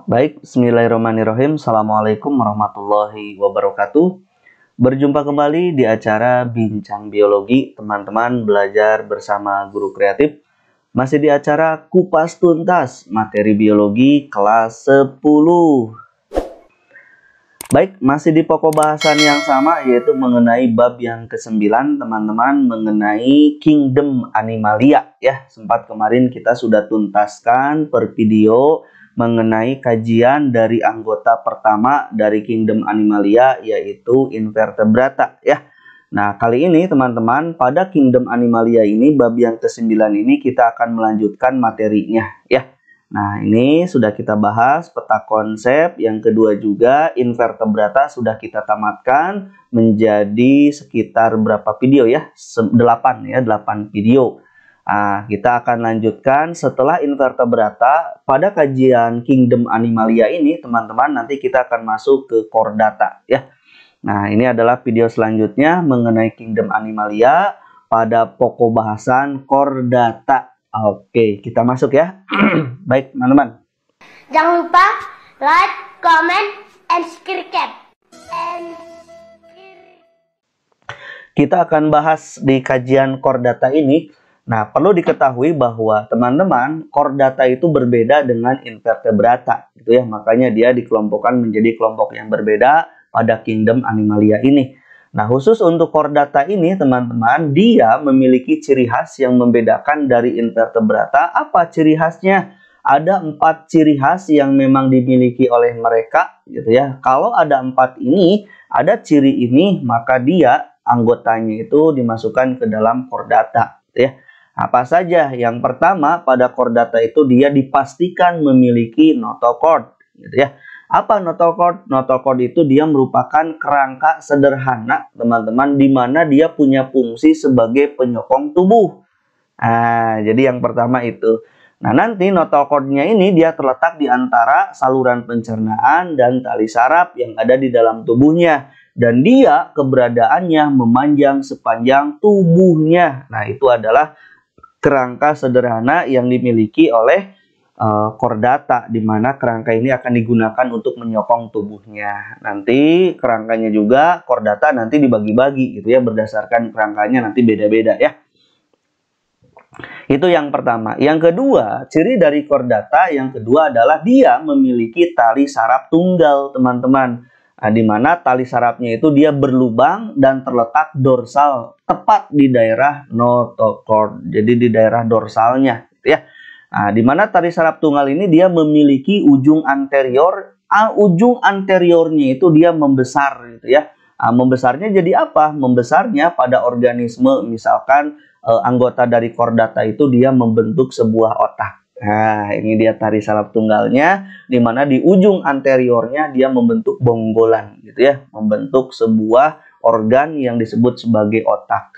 Baik, bismillahirrahmanirrahim. Assalamualaikum warahmatullahi wabarakatuh. Berjumpa kembali di acara Bincang Biologi, teman-teman belajar bersama guru kreatif. Masih di acara Kupas Tuntas, materi biologi kelas 10. Baik, masih di pokok bahasan yang sama, yaitu mengenai bab yang ke-9, teman-teman, mengenai Kingdom Animalia. Ya, sempat kemarin kita sudah tuntaskan per video mengenai kajian dari anggota pertama dari Kingdom Animalia, yaitu invertebrata. Ya, nah kali ini teman-teman, pada Kingdom Animalia ini, bab yang ke-9 ini kita akan melanjutkan materinya. Ya, nah ini sudah kita bahas peta konsep. Yang kedua juga invertebrata sudah kita tamatkan menjadi sekitar berapa video ya? 8 video. Nah, kita akan lanjutkan setelah invertebrata. Pada kajian Kingdom Animalia ini teman-teman, nanti kita akan masuk ke Chordata ya. Nah, ini adalah video selanjutnya mengenai Kingdom Animalia pada pokok bahasan Chordata. Oke, kita masuk ya. Baik, teman-teman. Jangan lupa like, comment, and subscribe. Kita akan bahas di kajian Chordata ini. Nah, perlu diketahui bahwa teman-teman, Chordata itu berbeda dengan invertebrata, gitu ya. Makanya dia dikelompokkan menjadi kelompok yang berbeda pada Kingdom Animalia ini. Nah, khusus untuk Chordata ini, teman-teman, dia memiliki ciri khas yang membedakan dari invertebrata. Apa ciri khasnya? Ada 4 ciri khas yang memang dimiliki oleh mereka, gitu ya. Kalau ada 4 ini, ada ciri ini, maka dia anggotanya itu dimasukkan ke dalam Chordata, gitu ya. Apa saja? Yang pertama, pada Chordata itu dia dipastikan memiliki notochord, gitu ya. Apa notochord? Notochord itu dia merupakan kerangka sederhana, teman-teman, di mana dia punya fungsi sebagai penyokong tubuh. Nah, jadi yang pertama itu. Nah, nanti notochordnya ini dia terletak di antara saluran pencernaan dan tali saraf yang ada di dalam tubuhnya. Dan dia keberadaannya memanjang sepanjang tubuhnya. Nah, itu adalah kerangka sederhana yang dimiliki oleh Chordata, di mana kerangka ini akan digunakan untuk menyokong tubuhnya. Nanti kerangkanya juga Chordata nanti dibagi-bagi gitu ya, berdasarkan kerangkanya nanti beda-beda ya. Itu yang pertama. Yang kedua, ciri dari Chordata yang kedua adalah dia memiliki tali saraf tunggal, teman-teman. Nah, di mana tali sarafnya itu dia berlubang dan terletak dorsal, tepat di daerah notochord. Jadi di daerah dorsalnya, gitu ya. Nah, di mana tali saraf tunggal ini dia memiliki ujung anterior. Ujung anteriornya itu dia membesar, gitu ya. Nah, membesarnya jadi apa? Membesarnya pada organisme, misalkan anggota dari Chordata itu dia membentuk sebuah otak. Nah, ini dia tali saraf tunggalnya, di mana di ujung anteriornya dia membentuk bonggolan, gitu ya, membentuk sebuah organ yang disebut sebagai otak.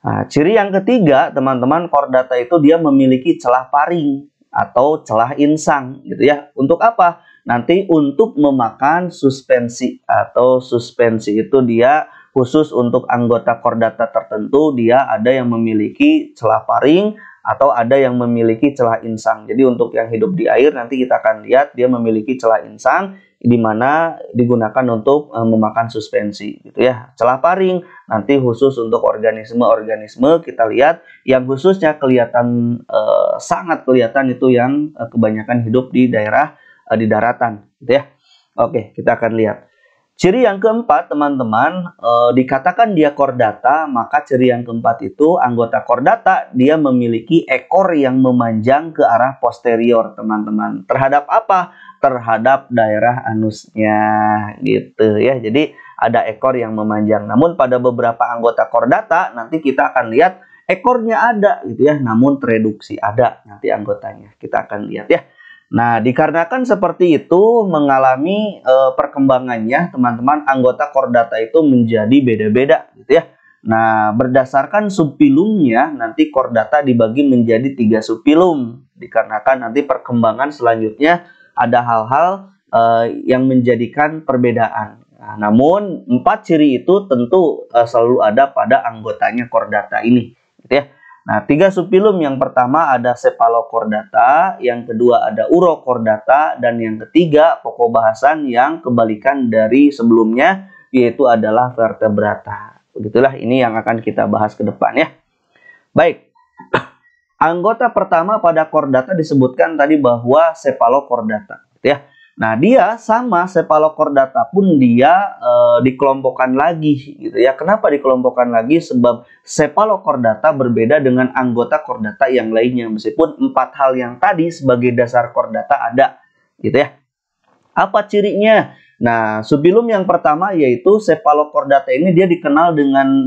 Nah, ciri yang ketiga, teman-teman, Chordata itu dia memiliki celah paring atau celah insang, gitu ya. Untuk apa? Nanti untuk memakan suspensi, atau suspensi itu dia khusus untuk anggota Chordata tertentu, dia ada yang memiliki celah paring atau ada yang memiliki celah insang. Jadi untuk yang hidup di air nanti kita akan lihat dia memiliki celah insang, di mana digunakan untuk memakan suspensi, gitu ya. Celah paring nanti khusus untuk organisme-organisme, kita lihat yang khususnya kelihatan sangat kelihatan itu yang kebanyakan hidup di daerah di daratan, gitu ya. Oke, kita akan lihat. Ciri yang keempat, teman-teman, dikatakan dia Chordata, maka ciri yang keempat itu anggota Chordata dia memiliki ekor yang memanjang ke arah posterior, teman-teman. Terhadap apa? Terhadap daerah anusnya, gitu ya. Jadi ada ekor yang memanjang. Namun pada beberapa anggota Chordata nanti kita akan lihat ekornya ada, gitu ya. Namun tereduksi ada nanti anggotanya. Kita akan lihat ya. Nah, dikarenakan seperti itu mengalami perkembangannya, teman-teman, anggota Chordata itu menjadi beda-beda, gitu ya. Nah, berdasarkan subfilumnya, nanti Chordata dibagi menjadi 3 subfilum. Dikarenakan nanti perkembangan selanjutnya ada hal-hal yang menjadikan perbedaan. Nah, namun 4 ciri itu tentu selalu ada pada anggotanya Chordata ini, gitu ya. Nah, 3 subfilum yang pertama ada Cephalochordata, yang kedua ada Urochordata, dan yang ketiga pokok bahasan yang kebalikan dari sebelumnya, yaitu adalah Vertebrata. Begitulah ini yang akan kita bahas ke depan ya. Baik, anggota pertama pada chordata disebutkan tadi bahwa Cephalochordata, gitu ya. Nah, dia sama Cephalochordata pun dia dikelompokkan lagi gitu ya. Kenapa dikelompokkan lagi? Sebab Cephalochordata berbeda dengan anggota chordata yang lainnya, meskipun 4 hal yang tadi sebagai dasar chordata ada gitu ya. Apa cirinya? Nah, subfilum yang pertama yaitu Cephalochordata ini dia dikenal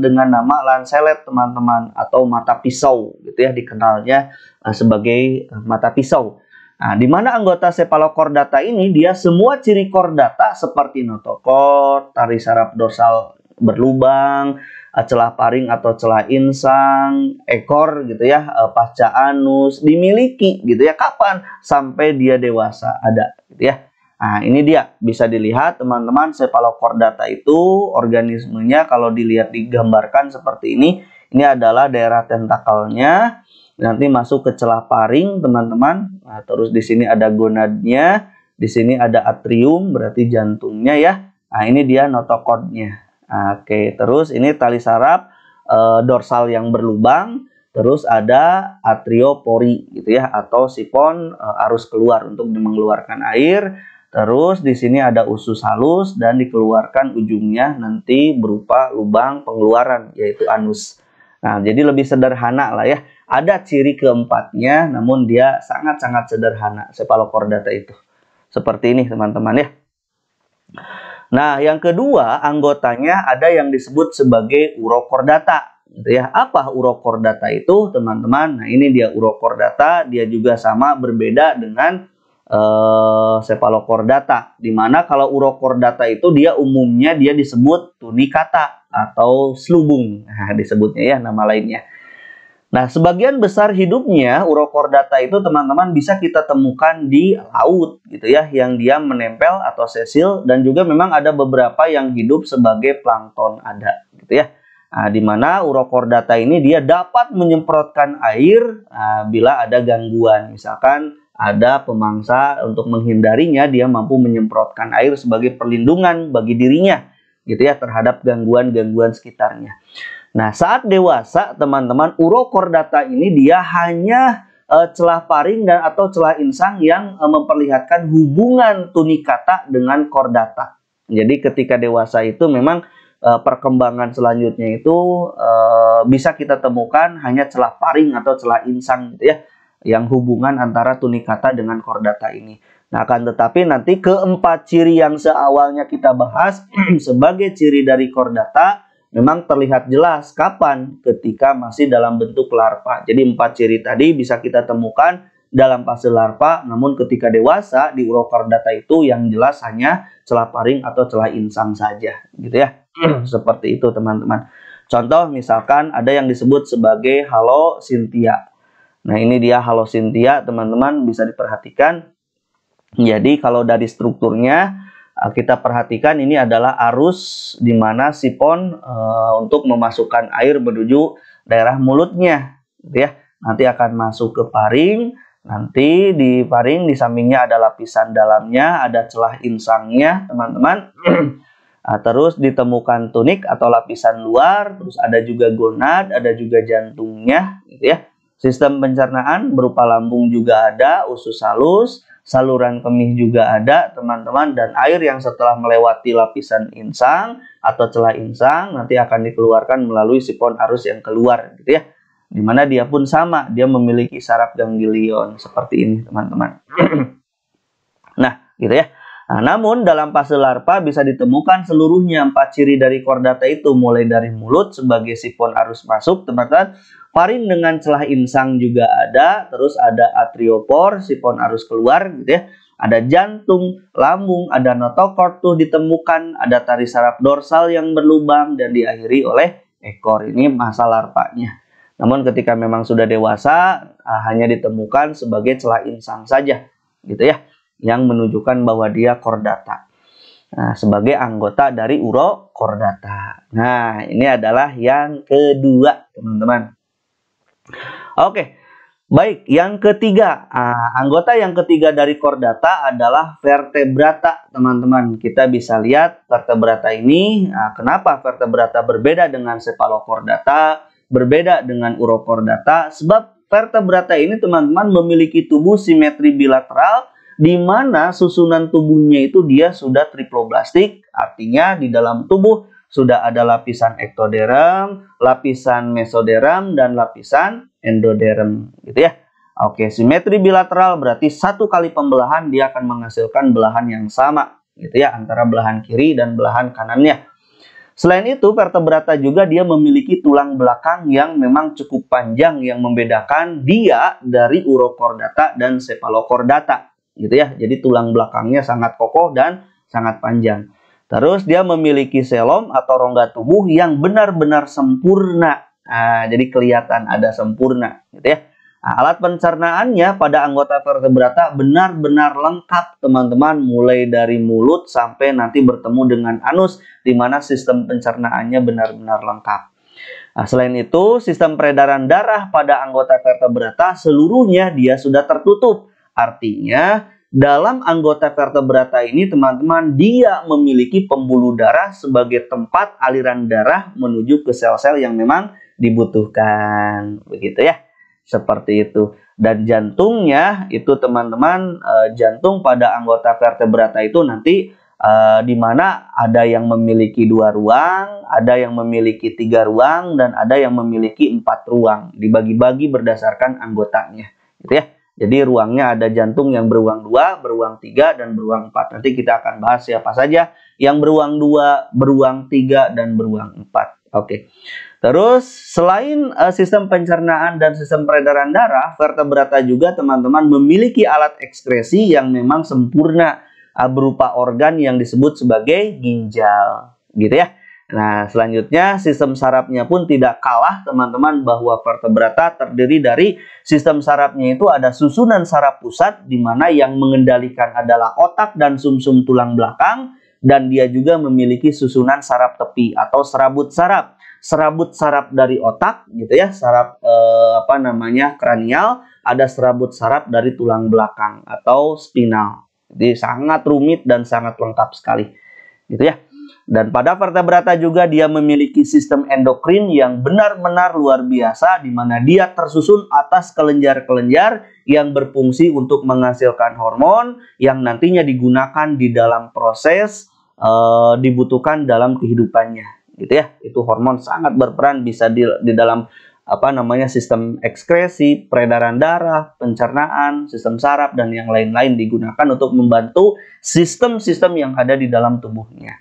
dengan nama lancelet teman-teman, atau mata pisau gitu ya, dikenalnya sebagai mata pisau. Nah, di mana anggota Cephalochordata ini dia semua ciri chordata seperti notochord, tali saraf dorsal berlubang, celah paring atau celah insang, ekor gitu ya, pasca anus dimiliki gitu ya. Kapan? Sampai dia dewasa ada gitu ya. Nah, ini dia bisa dilihat teman-teman, Cephalochordata itu organismenya kalau dilihat digambarkan seperti ini adalah daerah tentakelnya. Nanti masuk ke celah paring teman-teman. Nah, terus di sini ada gonadnya, di sini ada atrium berarti jantungnya ya. Nah, ini dia notochordnya. Oke, terus ini tali saraf dorsal yang berlubang, terus ada atriopori gitu ya, atau sifon arus keluar untuk mengeluarkan air. Terus di sini ada usus halus dan dikeluarkan ujungnya nanti berupa lubang pengeluaran yaitu anus. Nah, jadi lebih sederhana lah ya. Ada ciri keempatnya, namun dia sangat-sangat sederhana, Cephalochordata itu. Seperti ini teman-teman ya. Nah, yang kedua anggotanya ada yang disebut sebagai Urochordata. Gitu ya. Apa Urochordata itu teman-teman? Nah, ini dia Urochordata, dia juga sama berbeda dengan Cephalochordata. Dimana kalau Urochordata itu dia umumnya dia disebut tunicata atau slubung. Nah, disebutnya ya nama lainnya. Nah, sebagian besar hidupnya Urochordata itu teman-teman bisa kita temukan di laut gitu ya, yang dia menempel atau sesil, dan juga memang ada beberapa yang hidup sebagai plankton ada gitu ya. Nah, di mana Urochordata ini dia dapat menyemprotkan air bila ada gangguan, misalkan ada pemangsa, untuk menghindarinya dia mampu menyemprotkan air sebagai perlindungan bagi dirinya gitu ya terhadap gangguan-gangguan sekitarnya. Nah, saat dewasa teman-teman, Urochordata ini dia hanya celah paring dan atau celah insang yang memperlihatkan hubungan tunicata dengan chordata. Jadi ketika dewasa itu memang perkembangan selanjutnya itu bisa kita temukan hanya celah paring atau celah insang gitu ya, yang hubungan antara tunicata dengan chordata ini. Nah, akan tetapi nanti keempat ciri yang seawalnya kita bahas sebagai ciri dari chordata memang terlihat jelas kapan? Ketika masih dalam bentuk larva. Jadi 4 ciri tadi bisa kita temukan dalam fase larva, namun ketika dewasa di Urochordata itu yang jelas hanya celah paring atau celah insang saja, gitu ya. Seperti itu teman-teman. Contoh misalkan ada yang disebut sebagai Halosintia. Nah, ini dia Halosintia teman-teman, bisa diperhatikan. Jadi kalau dari strukturnya kita perhatikan ini adalah arus di mana sifon untuk memasukkan air menuju daerah mulutnya, gitu ya. Nanti akan masuk ke paring. Nanti di paring di sampingnya ada lapisan dalamnya, ada celah insangnya, teman-teman. Terus ditemukan tunik atau lapisan luar, terus ada juga gonad, ada juga jantungnya, gitu ya. Sistem pencernaan berupa lambung juga ada, usus halus, saluran kemih juga ada teman-teman, dan air yang setelah melewati lapisan insang atau celah insang nanti akan dikeluarkan melalui sifon arus yang keluar gitu ya, dimana dia pun sama, dia memiliki saraf ganglion seperti ini teman-teman. Nah gitu ya. Nah, namun dalam fase larva bisa ditemukan seluruhnya 4 ciri dari chordata itu, mulai dari mulut sebagai sifon arus masuk teman-teman, paring dengan celah insang juga ada, terus ada atriopor, sifon arus keluar gitu ya. Ada jantung, lambung, ada notochord tuh ditemukan, ada tali saraf dorsal yang berlubang, dan diakhiri oleh ekor. Ini masa larvanya. Namun ketika memang sudah dewasa, hanya ditemukan sebagai celah insang saja gitu ya, yang menunjukkan bahwa dia chordata. Nah, sebagai anggota dari Urochordata. Nah, ini adalah yang kedua, teman-teman. Oke, baik. Yang ketiga, anggota yang ketiga dari chordata adalah vertebrata, teman-teman. Kita bisa lihat vertebrata ini. Kenapa vertebrata berbeda dengan cephalochordata, berbeda dengan urochordata? Sebab vertebrata ini, teman-teman, memiliki tubuh simetri bilateral, di mana susunan tubuhnya itu dia sudah triploblastik, artinya di dalam tubuh sudah ada lapisan ektoderm, lapisan mesoderm, dan lapisan endoderm, gitu ya. Oke, simetri bilateral berarti satu kali pembelahan dia akan menghasilkan belahan yang sama, gitu ya, antara belahan kiri dan belahan kanannya. Selain itu, vertebrata juga dia memiliki tulang belakang yang memang cukup panjang yang membedakan dia dari urochordata dan cephalochordata, gitu ya. Jadi tulang belakangnya sangat kokoh dan sangat panjang. Terus dia memiliki selom atau rongga tubuh yang benar-benar sempurna. Jadi kelihatan ada sempurna, gitu ya. Alat pencernaannya pada anggota vertebrata benar-benar lengkap, teman-teman, mulai dari mulut sampai nanti bertemu dengan anus, di mana sistem pencernaannya benar-benar lengkap. Selain itu, sistem peredaran darah pada anggota vertebrata seluruhnya dia sudah tertutup. Artinya, dalam anggota vertebrata ini, teman-teman, dia memiliki pembuluh darah sebagai tempat aliran darah menuju ke sel-sel yang memang dibutuhkan. Begitu ya. Seperti itu. Dan jantungnya itu, teman-teman, jantung pada anggota vertebrata itu nanti di mana ada yang memiliki 2 ruang, ada yang memiliki 3 ruang, dan ada yang memiliki 4 ruang. Dibagi-bagi berdasarkan anggotanya. Gitu ya. Jadi ruangnya ada jantung yang beruang 2, beruang 3, dan beruang 4. Nanti kita akan bahas siapa saja yang beruang 2, beruang 3, dan beruang 4. Oke. Terus selain sistem pencernaan dan sistem peredaran darah, vertebrata juga, teman-teman, memiliki alat ekskresi yang memang sempurna berupa organ yang disebut sebagai ginjal. Gitu ya. Nah, selanjutnya sistem sarafnya pun tidak kalah, teman-teman, bahwa vertebrata terdiri dari sistem sarafnya itu ada susunan saraf pusat, di mana yang mengendalikan adalah otak dan sumsum tulang belakang, dan dia juga memiliki susunan saraf tepi atau serabut saraf. Serabut saraf dari otak, gitu ya, saraf kranial, ada serabut saraf dari tulang belakang atau spinal. Jadi sangat rumit dan sangat lengkap sekali, gitu ya. Dan pada vertebrata juga dia memiliki sistem endokrin yang benar-benar luar biasa, di mana dia tersusun atas kelenjar-kelenjar yang berfungsi untuk menghasilkan hormon yang nantinya digunakan di dalam proses dibutuhkan dalam kehidupannya, gitu ya. Itu hormon sangat berperan bisa di dalam sistem ekskresi, peredaran darah, pencernaan, sistem saraf, dan yang lain-lain digunakan untuk membantu sistem-sistem yang ada di dalam tubuhnya.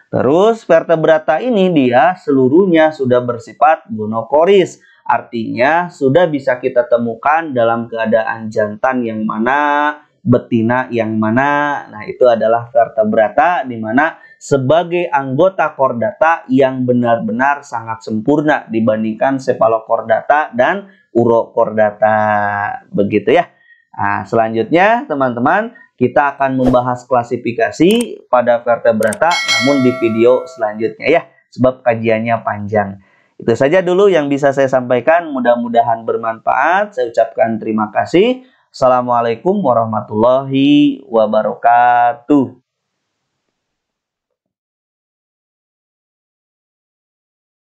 Terus vertebrata ini dia seluruhnya sudah bersifat gonokoris, artinya sudah bisa kita temukan dalam keadaan jantan yang mana, betina yang mana. Nah, itu adalah vertebrata, di mana sebagai anggota chordata yang benar-benar sangat sempurna dibandingkan cephalochordata dan urochordata. Begitu ya. Nah, selanjutnya, teman-teman, kita akan membahas klasifikasi pada vertebrata, namun di video selanjutnya ya, sebab kajiannya panjang. Itu saja dulu yang bisa saya sampaikan, mudah-mudahan bermanfaat. Saya ucapkan terima kasih. Assalamualaikum warahmatullahi wabarakatuh.